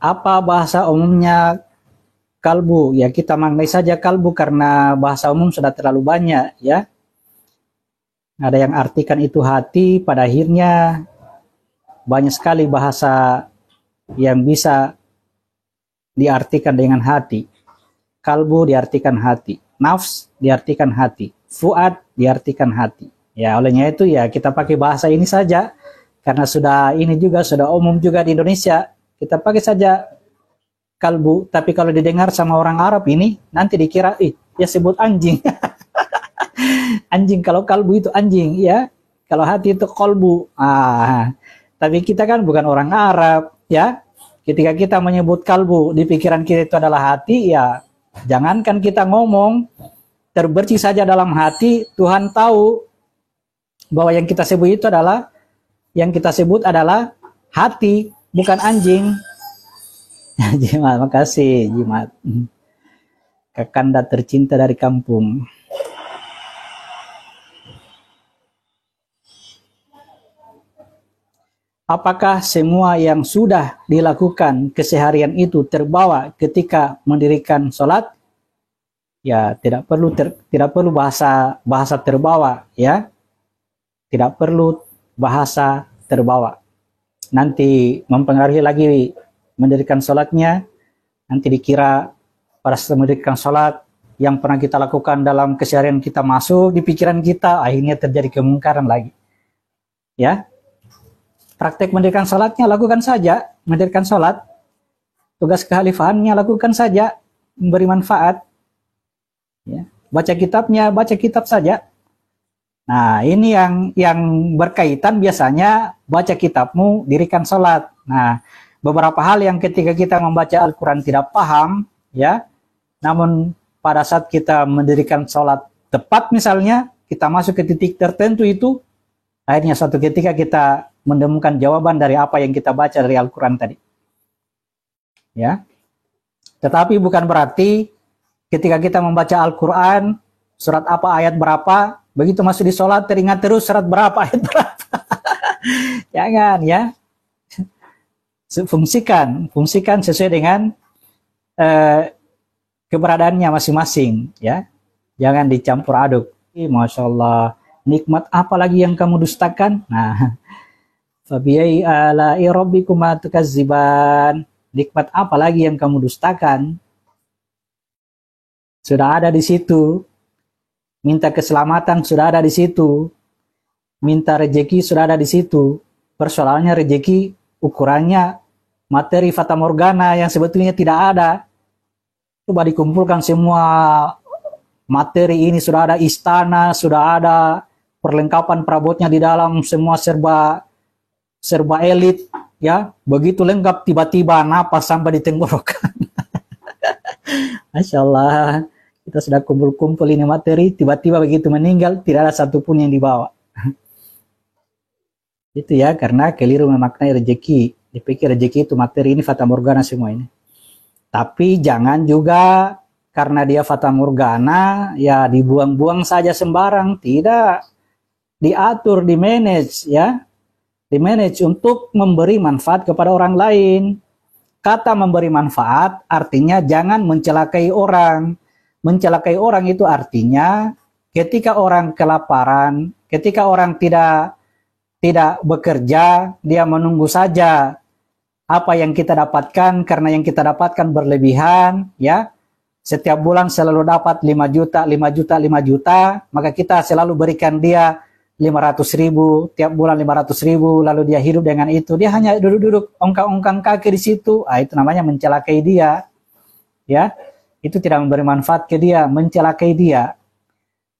Apa bahasa umumnya kalbu? Ya kita maknai saja kalbu karena bahasa umum sudah terlalu banyak ya. Ada yang artikan itu hati, pada akhirnya banyak sekali bahasa yang bisa diartikan dengan hati. Kalbu diartikan hati, nafs diartikan hati, fuad diartikan hati. Ya olehnya itu ya kita pakai bahasa ini saja karena sudah ini juga sudah umum juga di Indonesia. Kita pakai saja kalbu, tapi kalau didengar sama orang Arab ini nanti dikira ya sebut anjing. Anjing, kalau kalbu itu anjing ya. Kalau hati itu kolbu. Tapi kita kan bukan orang Arab ya. Ketika kita menyebut kalbu di pikiran kita itu adalah hati, ya jangankan kita ngomong, terbersih saja dalam hati, Tuhan tahu bahwa yang kita sebut adalah hati, bukan anjing. Jimat, makasih Jimat. Kakanda tercinta dari kampung. Apakah semua yang sudah dilakukan keseharian itu terbawa ketika mendirikan sholat? Ya, tidak perlu bahasa terbawa, ya. Tidak perlu bahasa terbawa. Nanti mempengaruhi lagi mendirikan sholatnya. Nanti dikira pada saat mendirikan sholat yang pernah kita lakukan dalam keseharian kita masuk di pikiran kita, akhirnya terjadi kemungkaran lagi. Ya. Praktek mendirikan sholatnya lakukan saja, mendirikan sholat. Tugas kekhalifahannya lakukan saja, memberi manfaat. Ya. Baca kitabnya, baca kitab saja. Nah ini yang berkaitan biasanya baca kitabmu, dirikan sholat. Nah beberapa hal yang ketika kita membaca Al-Quran tidak paham, ya. Namun pada saat kita mendirikan sholat tepat misalnya, kita masuk ke titik tertentu itu, akhirnya suatu ketika kita menemukan jawaban dari apa yang kita baca dari Al-Quran tadi. Ya. Tetapi bukan berarti ketika kita membaca Al-Quran, surat apa, ayat berapa, begitu masuk di sholat teringat terus surat berapa, ayat berapa. Jangan ya. Fungsikan sesuai dengan keberadaannya masing-masing. Ya. Jangan dicampur aduk. Masya Allah, nikmat apa lagi yang kamu dustakan? Nah, Fabiai ala'i rabbikuma tukazziban. Nikmat apa lagi yang kamu dustakan? Sudah ada di situ. Minta keselamatan sudah ada di situ. Minta rejeki sudah ada di situ. Persoalannya rejeki ukurannya materi fata morgana yang sebetulnya tidak ada. Coba dikumpulkan semua materi ini, sudah ada istana, sudah ada perlengkapan perabotnya di dalam, semua serba elit, ya, begitu lengkap tiba-tiba napas sampai di tenggorokan. Masya Allah, kita sudah kumpul-kumpul ini materi, tiba-tiba begitu meninggal tidak ada satupun yang dibawa. Itu ya, karena keliru memaknai rezeki. Dipikir rezeki itu materi, ini fata morgana semua ini. Tapi jangan juga karena dia fata morgana ya dibuang-buang saja sembarang, tidak. Diatur, di-manage ya. Di-manage untuk memberi manfaat kepada orang lain. Kata memberi manfaat artinya jangan mencelakai orang. Mencelakai orang itu artinya ketika orang kelaparan, ketika orang tidak bekerja, dia menunggu saja apa yang kita dapatkan, karena yang kita dapatkan berlebihan, ya. Setiap bulan selalu dapat 5 juta, 5 juta, 5 juta, maka kita selalu berikan dia 500.000, tiap bulan 500.000, lalu dia hidup dengan itu. Dia hanya duduk-duduk, ongkang-ongkang kaki di situ. Itu namanya mencelakai dia. Ya, itu tidak memberi manfaat ke dia, mencelakai dia.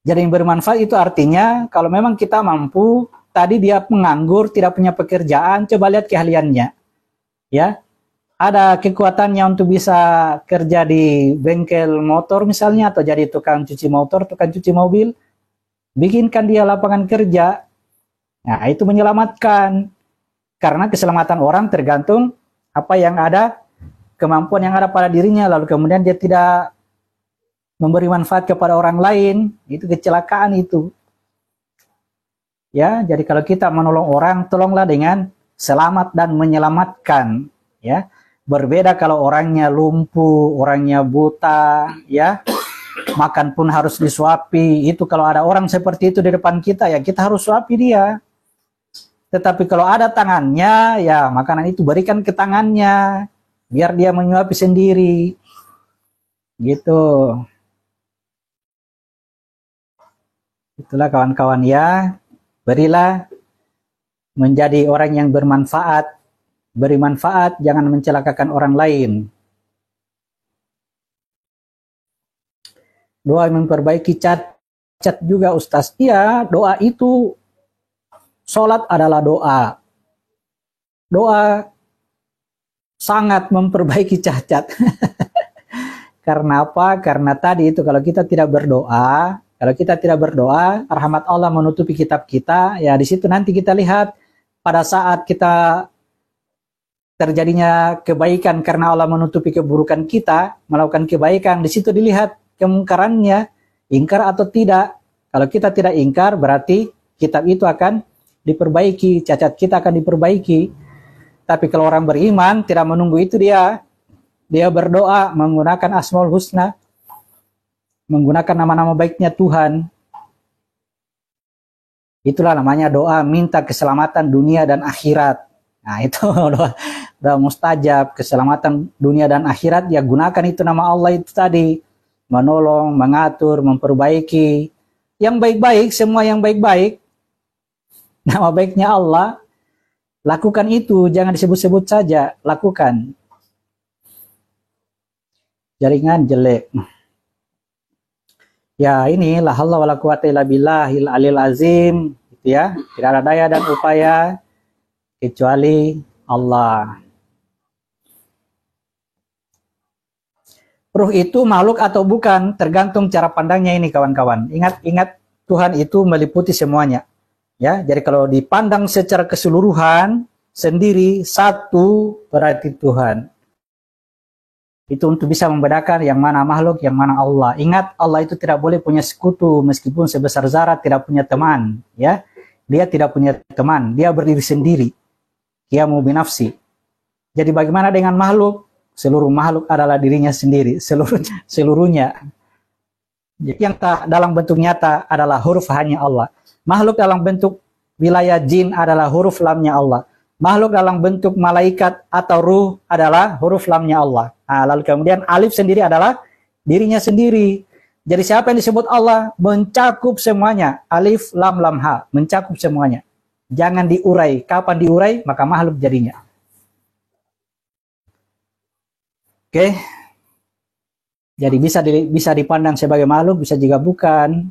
Jadi yang bermanfaat itu artinya kalau memang kita mampu, tadi dia penganggur, tidak punya pekerjaan, coba lihat keahliannya. Ya, ada kekuatannya untuk bisa kerja di bengkel motor misalnya, atau jadi tukang cuci motor, tukang cuci mobil. Bikinkan dia lapangan kerja. Nah, itu menyelamatkan. Karena keselamatan orang tergantung apa yang ada, kemampuan yang ada pada dirinya, lalu kemudian dia tidak memberi manfaat kepada orang lain, itu kecelakaan itu. Ya, jadi kalau kita menolong orang, tolonglah dengan selamat dan menyelamatkan, ya. Berbeda kalau orangnya lumpuh, orangnya buta, ya, makan pun harus disuapi. Itu kalau ada orang seperti itu di depan kita, ya kita harus suapi dia. Tetapi kalau ada tangannya, ya makanan itu berikan ke tangannya, biar dia menyuapi sendiri. Gitu. Itulah kawan-kawan ya, berilah menjadi orang yang bermanfaat. Beri manfaat, jangan mencelakakan orang lain. Doa memperbaiki cacat juga Ustaz. Iya, doa itu, sholat adalah doa. Doa sangat memperbaiki cacat. Karena apa? Karena tadi itu kalau kita tidak berdoa, rahmat Allah menutupi kitab kita, ya di situ nanti kita lihat pada saat kita terjadinya kebaikan karena Allah menutupi keburukan kita, melakukan kebaikan, di situ dilihat kemungkarannya, ingkar atau tidak. Kalau kita tidak ingkar, berarti kitab itu akan diperbaiki, cacat kita akan diperbaiki. Tapi kalau orang beriman, tidak menunggu itu dia berdoa menggunakan Asmaul Husna, menggunakan nama-nama baiknya Tuhan. Itulah namanya doa minta keselamatan dunia dan akhirat. Nah itu doa mustajab, keselamatan dunia dan akhirat, ya gunakan itu nama Allah itu tadi. Menolong, mengatur, memperbaiki. Yang baik-baik, semua yang baik-baik. Nama baiknya Allah. Lakukan itu, jangan disebut-sebut saja. Lakukan. Jaringan jelek. Ya ini la haula wala quwata illa billahil alil azim, gitu ya. Tidak ada daya dan upaya kecuali Allah. Ruh itu makhluk atau bukan, tergantung cara pandangnya ini kawan-kawan. Ingat Tuhan itu meliputi semuanya. Ya, jadi kalau dipandang secara keseluruhan sendiri satu berarti Tuhan. Itu untuk bisa membedakan yang mana makhluk, yang mana Allah. Ingat, Allah itu tidak boleh punya sekutu meskipun sebesar zarah, tidak punya teman, ya. Dia tidak punya teman, dia berdiri sendiri. Qiyamu binafsi. Jadi bagaimana dengan makhluk? Seluruh makhluk adalah dirinya sendiri, seluruhnya. Yang tak dalam bentuk nyata adalah huruf hanya Allah. Makhluk dalam bentuk wilayah jin adalah huruf lamnya Allah. Makhluk dalam bentuk malaikat atau ruh adalah huruf lamnya Allah. Nah, lalu kemudian alif sendiri adalah dirinya sendiri. Jadi siapa yang disebut Allah? Mencakup semuanya. Alif, lam, lam, ha. Mencakup semuanya. Jangan diurai. Kapan diurai, maka makhluk jadinya. Oke. Jadi bisa dipandang sebagai makhluk, bisa juga bukan.